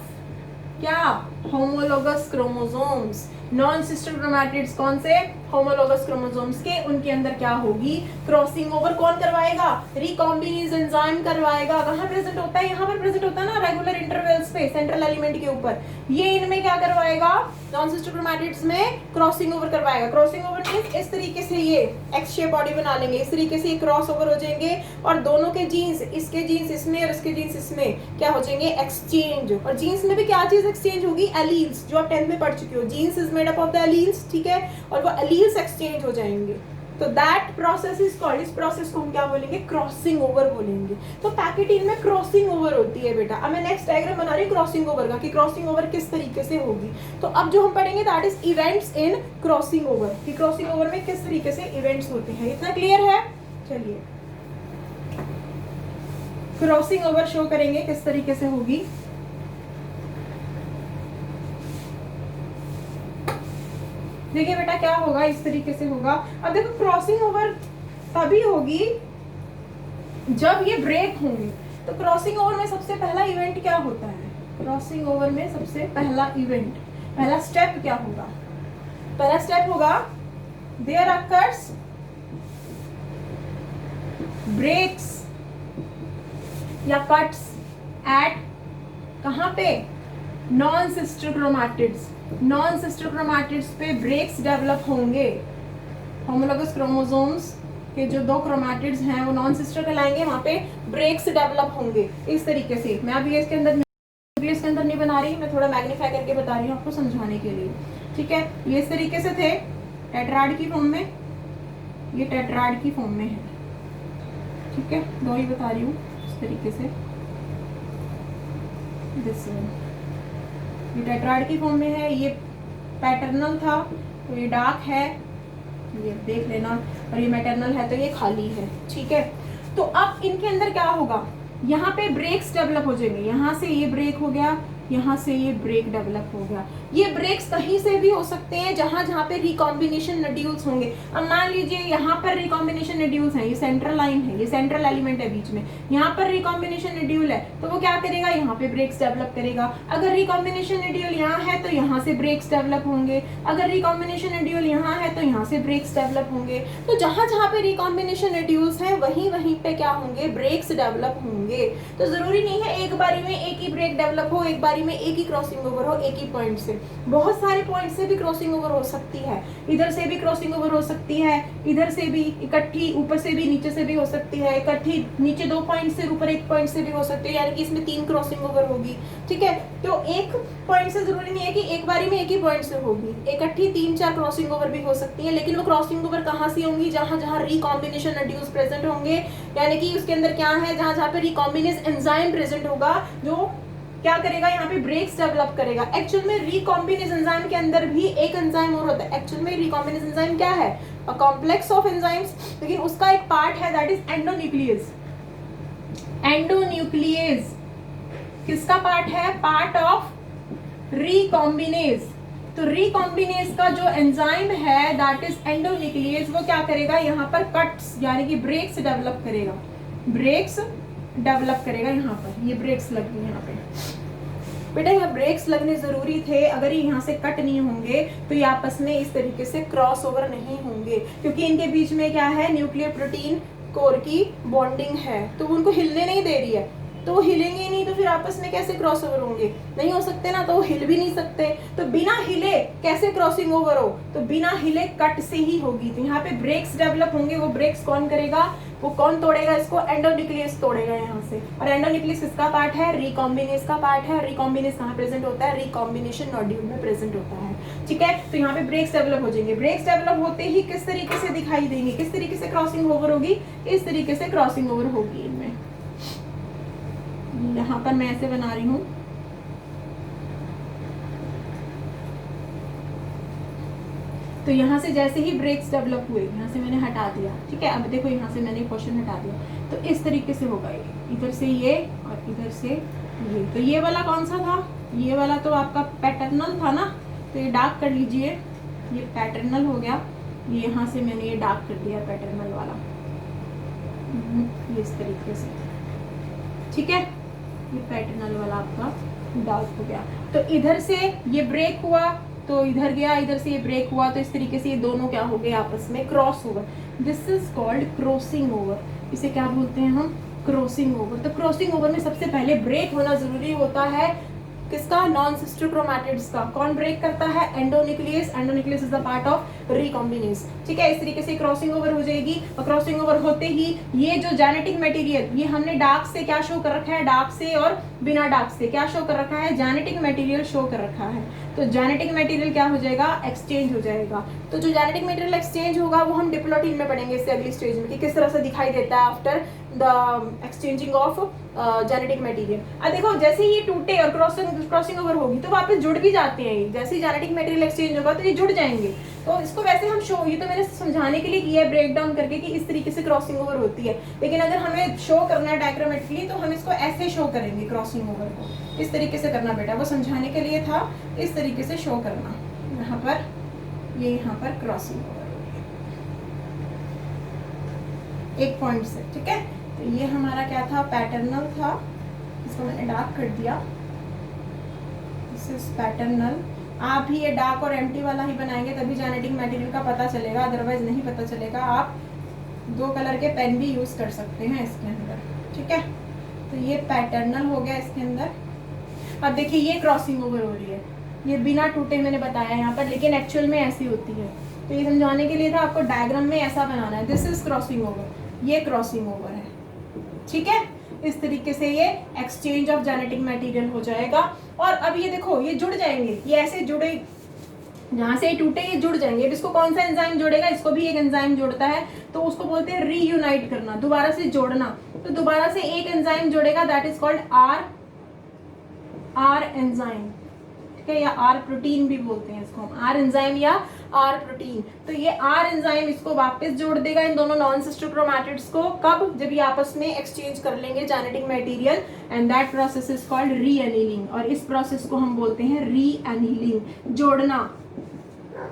क्या? homologous chromosomes। Non sister chromatids कौन से? होमोलोगस क्रोमोसोम्स के। उनके अंदर क्या होगी? Crossing over. कौन करवाएगा? रिकॉम्बिनेज एंजाइम करवाएगा। कहाँ प्रेजेंट होता है? यहाँ पर प्रेजेंट होता है ना, रेगुलर इंटरवल्स पे, सेंट्रल एलिमेंट के ऊपर। ये इनमें क्या करवाएगा? नॉन सिस्टर क्रोमैटिड्स में क्रॉसिंग ओवर करवाएगा। क्रॉसिंग ओवर मींस इस तरीके से ये एक्स शेप बॉडी बना लेंगे, इस तरीके से ये क्रॉस ओवर हो जाएंगे और दोनों के जीन्स, इसके जीन्स इसमें और इसके जीन्स इसमें क्या हो जाएंगे? एक्सचेंज। और जीन्स में भी क्या चीज एक्सचेंज होगी? एलील्स, जो आप 10th में पढ़ चुके हो। Genes is made up of the alleles, ठीक है, और वो एलील्स एक्सचेंज हो जाएंगे। तो दैट प्रोसेस इज कॉल्ड, इस प्रोसेस को हम क्या बोलेंगे? क्रॉसिंग ओवर बोलेंगे। तो पैकेटिन में क्रॉसिंग ओवर होती है बेटा। अब मैं नेक्स्ट डायग्राम बना रही हूँ क्रॉसिंग ओवर का, कि क्रॉसिंग ओवर किस तरीके से होगी। तो अब जो हम पढ़ेंगे that is events in crossing over, कि क्रॉसिंग ओवर में किस तरीके से इवेंट्स होते हैं। इतना क्लियर है? चलिए क्रॉसिंग ओवर शो करेंगे किस तरीके से होगी। देखिए बेटा क्या होगा, इस तरीके से होगा। अब देखो क्रॉसिंग ओवर तभी होगी जब ये ब्रेक होंगे। तो क्रॉसिंग ओवर में सबसे पहला इवेंट क्या होता है? क्रॉसिंग ओवर में सबसे पहला इवेंट, पहला स्टेप क्या होगा? पहला स्टेप होगा देयर अकर्स ब्रेक्स या कट्स एट, कहाँ पे? Non sister chromatids. Non sister chromatids पे ब्रेक्स डेवलप होंगे। होमोलोगस क्रोमोसोम्स के जो दो क्रोमैटिड्स हैं वो नॉन सिस्टर कहलाएंगे, वहां पे ब्रेक्स डेवलप होंगे इस तरीके से। मैं अभी इसके अंदर इंग्लिश के अंदर नहीं बना रही, मैं थोड़ा मैग्नीफाई करके बता रही हूँ आपको समझाने के लिए, ठीक है। ये इस तरीके से थे टेट्राड की फॉर्म में, ये टेट्राड की फॉर्म में है, ठीक है, दो ही बता रही हूँ इस तरीके से। ये टेट्राड की फॉर्म में है, ये पैटर्नल था तो ये डार्क है, ये देख लेना, और ये मैटरनल है तो ये खाली है, ठीक है। तो अब इनके अंदर क्या होगा? यहाँ पे ब्रेक्स डेवलप हो जाएंगे। यहाँ से ये ब्रेक हो गया, यहाँ से ये ब्रेक डेवलप हो गया। ये ब्रेक्स कहीं से भी हो सकते हैं जहाँ जहाँ पे रिकॉम्बिनेशन नड्यूल्स होंगे। अब मान लीजिए यहाँ पर रिकॉम्बिनेशन नड्यूल्स हैं, ये सेंट्रल लाइन है, ये सेंट्रल एलिमेंट है बीच में, यहाँ पर रिकॉम्बिनेशन नड्यूल है तो वो क्या करेगा? यहाँ पे ब्रेक्स डेवलप करेगा। अगर रिकॉम्बिनेशन नड्यूल यहाँ है तो यहाँ से ब्रेक्स डेवलप होंगे, अगर रिकॉम्बिनेशन नड्यूल यहाँ है तो यहाँ से ब्रेक्स डेवलप होंगे। तो जहाँ जहाँ पे रिकॉम्बिनेशन नड्यूल्स हैं वहीं वहीं पे क्या होंगे? ब्रेक्स डेवलप होंगे। तो जरूरी नहीं है एक बारी में एक ही ब्रेक डेवलप हो, एक बारी में एक ही क्रॉसिंग ओवर हो, एक ही पॉइंट से। बहुत सारे पॉइंट से भी क्रॉसिंग ओवर हो सकती है, इधर से भी क्रॉसिंग ओवर हो सकती है, इधर से भी इकट्ठी, ऊपर से भी नीचे से भी हो सकती है, इकट्ठी नीचे 2 पॉइंट से ऊपर 1 पॉइंट से भी हो सकती है, यानी कि इसमें 3 क्रॉसिंग ओवर होगी, ठीक है। तो एक पॉइंट से जरूरी नहीं है कि एक बारी में एक ही पॉइंट से होगी, इकट्ठी 3-4 क्रॉसिंग ओवर भी हो सकती है। लेकिन वो क्रॉसिंग ओवर कहाँ से होंगी? जहाँ जहाँ रिकॉम्बिनेशन नड्यूल्स प्रेजेंट होंगे, यानी कि उसके अंदर क्या है? जहाँ जहाँ पे रिकॉम्बिनेज एंजाइम प्रेजेंट होगा जो क्या करेगा? यहाँ पे ब्रेक्स डेवलप करेगा। एक्चुअल में रिकॉम्बिनेज एंजाइम के अंदर भी एक एंजाइम और होता है। एक्चुअल में रिकॉम्बिनेज एंजाइम क्या है? अ कॉम्प्लेक्स ऑफ एंजाइम्स, लेकिन उसका एक पार्ट है दैट इज एंडोन्यूक्लियस। एंडोन्यूक्लियस किसका पार्ट है? Part of recombinase. तो रिकॉम्बिनेज का जो एंजाइम है दैट इज एंडोन्यूक्लियस, वो क्या करेगा? यहाँ पर कट्स यानी कि ब्रेक्स डेवलप करेगा, ब्रेक्स डेवलप करेगा। यहाँ पर ये ब्रेक्स लग गई यहाँ पे, बेटा यहाँ ब्रेक्स लगने जरूरी थे, अगर ये यहाँ से कट नहीं होंगे तो ये आपस में इस तरीके से क्रॉस ओवर नहीं होंगे, क्योंकि इनके बीच में क्या है, न्यूक्लियर प्रोटीन कोर की बॉन्डिंग है, तो वो उनको हिलने नहीं दे रही है, तो वो हिलेंगे ही नहीं, तो फिर आपस में कैसे क्रॉस ओवर होंगे, नहीं हो सकते ना, तो वो हिल भी नहीं सकते, तो बिना हिले कैसे क्रॉसिंग ओवर हो, तो बिना हिले कट से ही होगी। तो यहाँ पे ब्रेक्स डेवलप होंगे, वो ब्रेक्स कौन करेगा, वो कौन तोड़ेगा इसको, एंडोन्यूक्लियस तोड़ेगा यहाँ से। और एंडोन्यूक्लियस किसका पार्ट है, रिकॉम्बिनेज का पार्ट है। रिकॉम्बिनेज कहाँ प्रेजेंट होता है, रिकॉम्बिनेशन नोड्यूल में प्रेजेंट होता है, ठीक है। तो यहाँ पे ब्रेक्स डेवलप हो जाएंगे, ब्रेक्स डेवलप होते ही किस तरीके से दिखाई देंगे, किस तरीके से क्रॉसिंग ओवर होगी, इस तरीके से क्रॉसिंग ओवर होगी इनमें। यहाँ पर मैं ऐसे बना रही हूँ, तो यहाँ से जैसे ही ब्रेक्स डेवलप हुए, यहाँ से मैंने हटा दिया, ठीक है। अब देखो यहाँ से मैंने पोर्शन हटा दिया, तो इस तरीके से होगा ये, इधर से ये और इधर से ये। तो ये वाला कौन सा था, ये वाला तो आपका पैटर्नल था ना, तो ये डार्क कर लीजिए, ये पैटर्नल हो गया, ये यहाँ से मैंने ये डार्क कर दिया पैटर्नल वाला, ये इस तरीके से, ठीक है। ये पैटर्नल वाला आपका डार्क हो गया। तो इधर से ये ब्रेक हुआ तो इधर गया, इधर से ये ब्रेक हुआ, तो इस तरीके से ये दोनों क्या हो गए, आपस में cross over. This is called crossing over. इसे क्या बोलते हैं हम, क्रॉसिंग ओवर। तो क्रॉसिंग ओवर में सबसे पहले ब्रेक होना जरूरी होता है, किसका, नॉन सिस्टर क्रोमैटिड्स का। कौन ब्रेक करता है, endonuclease. Endonuclease is the part of recombinase, ठीक है। इस तरीके से क्रॉसिंग ओवर हो जाएगी, और क्रॉसिंग ओवर होते ही ये जो जेनेटिक मटेरियल, ये हमने डार्क से क्या शो कर रखा है, डार्क से और बिना डार्क से क्या शो कर रखा है, जेनेटिक मटेरियल शो कर रखा है। तो जेनेटिक मटेरियल क्या हो जाएगा, एक्सचेंज हो जाएगा। तो जो जेनेटिक मटेरियल एक्सचेंज होगा वो हम डिप्लोटिन में पढ़ेंगे इससे अगली स्टेज में, कि किस तरह से दिखाई देता है after the exchanging of genetic material. अब देखो जैसे ही ये टूटे और क्रॉसिंग ओवर होगी तो वापस जुड़ भी जाते हैं, जैसे ही जेनेटिक मटेरियल एक्सचेंज होगा तो ये जुड़ जाएंगे। तो इसको वैसे हम शो, ये तो मैंने समझाने के लिए किया है ब्रेक डाउन करके कि इस तरीके से क्रॉसिंग ओवर होती है, लेकिन अगर हमें शो करना है डायग्रामेटिकली तो हम इसको ऐसे शो करेंगे, क्रॉसिंग ओवर को इस तरीके से करना बेटा, वो समझाने के लिए था, इस तरीके से शो करना। यहाँ पर ये, यहाँ पर क्रॉसिंग ओवर एक पॉइंट से, ठीक है। तो ये हमारा क्या था, पैटर्नल था, इसको मैंने डार्क कर दिया, दिस इज पैटर्नल। आप भी ये डार्क और एम्प्टी वाला ही बनाएंगे तभी जेनेटिक मटेरियल का पता चलेगा, अदरवाइज नहीं पता चलेगा। आप 2 कलर के पेन भी यूज कर सकते हैं इसके अंदर, ठीक है। तो ये पैटर्नल हो गया इसके अंदर। अब देखिए ये क्रॉसिंग ओवर हो रही है, ये बिना टूटे मैंने बताया यहाँ पर, लेकिन एक्चुअल में ऐसी होती है। तो ये समझाने के लिए था आपको डायग्राम में ऐसा बनाना है, दिस इज क्रॉसिंग ओवर, ये क्रॉसिंग ओवर है, ठीक है। इस तरीके से ये एक्सचेंज ऑफ जेनेटिक मटेरियल हो जाएगा। और अब ये देखो ये जुड़ जाएंगे, ये ऐसे जुड़े, जहां से ये टूटे ये जुड़ जाएंगे। अब इसको कौन सा एंजाइम जोड़ेगा, इसको भी एक एंजाइम जोड़ता है, तो उसको बोलते हैं रीयूनाइट करना, दोबारा से जोड़ना। तो दोबारा से एक एंजाइम जोड़ेगा, that is called R enzyme, ठीक है, या आर प्रोटीन भी बोलते हैं इसको हम, आर एंजाइम या आर प्रोटीन। तो ये आर एंजाइम इसको वापस जोड़ देगा इन दोनों नॉन सिस्टर क्रोमैटिड्स को, कब, जब ये आपस में एक्सचेंज कर लेंगे genetic material, and that process is called reannealing. और इस प्रोसेस को हम बोलते हैं रीएनीलिंग, जोड़ना,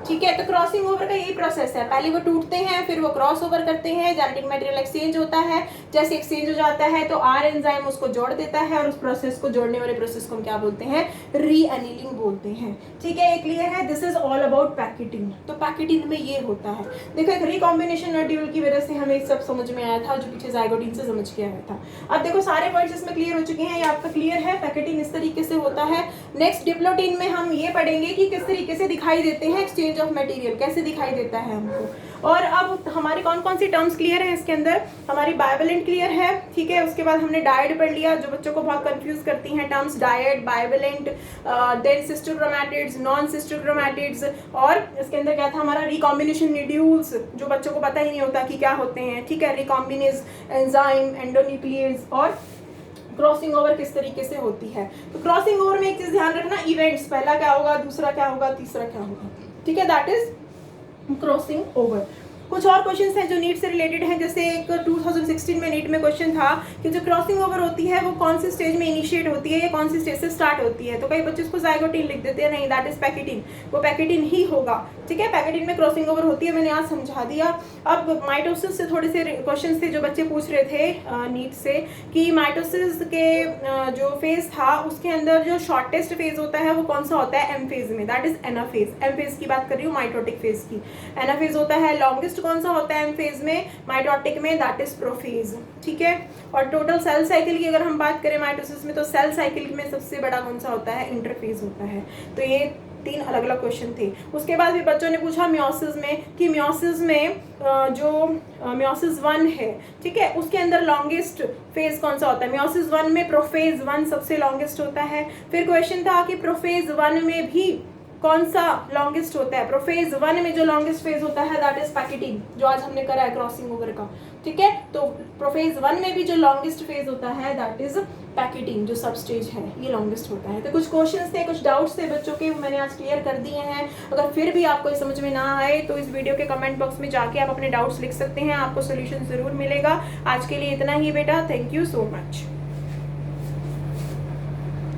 ठीक है। तो क्रॉसिंग ओवर का यही प्रोसेस है, पहले वो टूटते हैं, फिर वो क्रॉस ओवर करते हैं, जेनेटिक मटेरियल एक्सचेंज होता है, जैसे एक्सचेंज हो जाता है तो आर एंजाइम उसको जोड़ देता है, और उस प्रोसेस को जोड़ने वाले प्रोसेस को हम क्या बोलते हैं, रीएनीलिंग बोलते हैं, ठीक है। ये क्लियर है, this is all about packeting. तो पैकेटिंग में ये होता है, देखो एक रिकॉम्बिनेशन नोड्यूल की वजह से हमें सब समझ में आया था, जो पीछे जाइगोटीन से समझ के आया था। अब देखो सारे पॉइंट्स इसमें क्लियर हो चुके हैं, ये आपका क्लियर है, पैकेटिंग इस तरीके से होता है। नेक्स्ट डिप्लोटिन में हम ये पढ़ेंगे कि किस तरीके से दिखाई देते हैं एक्सचेंज ऑफ मटेरियल, कैसे दिखाई देता है हमको। और अब हमारी कौन कौन सी टर्म्स क्लियर है इसके अंदर, हमारी बाइवेलेंट क्लियर है, ठीक है। उसके बाद हमने डायड पढ़ लिया, जो बच्चों को बहुत कंफ्यूज करती हैं terms, dyad, bivalent, then sister chromatids, non sister chromatids, और इसके अंदर क्या था हमारा, रिकॉम्बिनेशन नोड्यूल्स, जो बच्चों को पता ही नहीं होता कि क्या होते हैं, ठीक है। रिकॉम्बिनेज एंजाइम, एंडोन्यूक्लियस, और क्रॉसिंग ओवर किस तरीके से होती है। तो क्रॉसिंग ओवर में एक चीज ध्यान रखना, इवेंट्स, पहला क्या होगा, दूसरा क्या होगा, तीसरा क्या होगा, ठीक है, दैट इज क्रॉसिंग ओवर। कुछ और क्वेश्चंस हैं जो नीट से रिलेटेड हैं, जैसे एक 2016 में नीट में क्वेश्चन था कि जो क्रॉसिंग ओवर होती है वो कौन सी स्टेज में इनिशिएट होती है या कौन सी स्टेज से स्टार्ट होती है। तो कई बच्चे उसको जाइगोटिन लिख देते हैं, नहीं दैट इज पैकेटिन, वो पैकेटिन ही होगा। ठीक है, पैकेटिन में क्रॉसिंग ओवर होती है, मैंने आज समझा दिया। अब माइटोसिस से थोड़े से क्वेश्चन थे जो बच्चे पूछ रहे थे नीट से कि माइटोसिस के जो फेज था उसके अंदर जो शॉर्टेस्ट फेज होता है वो कौन सा होता है, एम फेज में, that is anaphase. M phase की बात कर रही हूँ, माइटोटिक फेज की। एनाफेज होता है। लॉन्गेस्ट कौन सा होता है एम फेज में, माइटोटिक में, दैट इज प्रोफेज। ठीक है, और टोटल सेल साइकिल की अगर हम बात करें माइटोसिस में, तो सेल साइकिल में सबसे बड़ा कौन सा होता है, इंटरफेज होता है। तो ये 3 अलग अलग क्वेश्चन थे। उसके बाद भी बच्चों ने पूछा मियोसिस में कि मियोसिस में जो मियोसिस 1 है, ठीक है, उसके अंदर लॉन्गेस्ट फेज कौन सा होता है। मियोसिस 1 में प्रोफेज 1 सबसे लॉन्गेस्ट होता है। फिर क्वेश्चन था कि प्रोफेज 1 में भी कौन सा लॉन्गेस्ट होता है। प्रोफेज 1 में जो लॉन्गेस्ट फेज होता है दैट इज पैकेटिन, जो आज हमने करा है क्रॉसिंग ओवर का। ठीक है, तो प्रोफेज 1 में भी जो लॉन्गेस्ट फेज होता है दैट इज पैकेटिन, जो सब स्टेज है ये लॉन्गेस्ट होता है। तो कुछ क्वेश्चंस थे, कुछ डाउट्स थे बच्चों के, मैंने आज क्लियर कर दिए हैं। अगर फिर भी आपको समझ में ना आए तो इस वीडियो के कमेंट बॉक्स में जाके आप अपने डाउट्स लिख सकते हैं, आपको सोल्यूशन जरूर मिलेगा। आज के लिए इतना ही बेटा, थैंक यू सो मच।